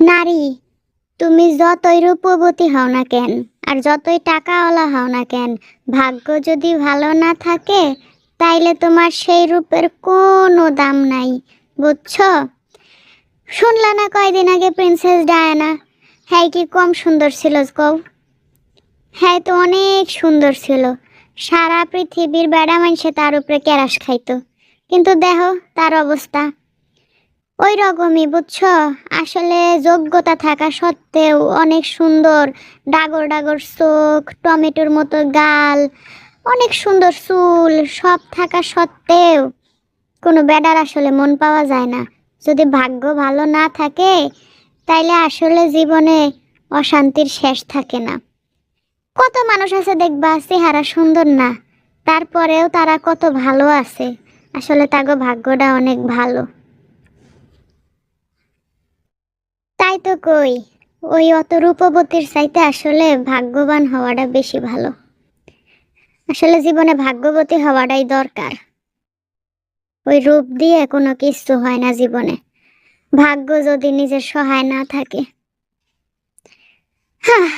নারী, তুমি যতই রূপবতী হও না কেন আর যতই টাকাওয়ালা হও না কেন, ভাগ্য যদি ভালো না থাকে তাইলে তোমার সেই রূপের কোনো দাম নাই, বুঝছো? শুনলা না কয়দিন আগে প্রিন্সেস ডায়ানা? হ্যাঁ, কি কম সুন্দর ছিল কও? হ্যাঁ তো অনেক সুন্দর ছিল। সারা পৃথিবীর বেড়া মানুষে তার উপরে ক্যারাস খাইতো, কিন্তু দেখো তার অবস্থা। ওই রকমই, বুঝছো? আসলে যোগ্যতা থাকা সত্ত্বেও অনেক সুন্দর, ডাগর ডাগর চোখ, টমেটোর মতো গাল, অনেক সুন্দর চুল, সব থাকা সত্ত্বেও কোনো বেডার আসলে মন পাওয়া যায় না। যদি ভাগ্য ভালো না থাকে তাইলে আসলে জীবনে অশান্তির শেষ থাকে না। কত মানুষ আছে দেখবা চেহারা সুন্দর না, তারপরেও তারা কত ভালো আছে। আসলে তাগো ভাগ্যটা অনেক ভালো। তাই তো কই, ওই অত রূপবতীর চাইতে আসলে ভাগ্যবান হওয়াটা বেশি ভালো। আসলে জীবনে ভাগ্যবতী হওয়াটাই দরকার। ওই রূপ দিয়ে কোনো কিছু হয় না জীবনে, ভাগ্য যদি নিজের সহায় না থাকে। হ্যাঁ।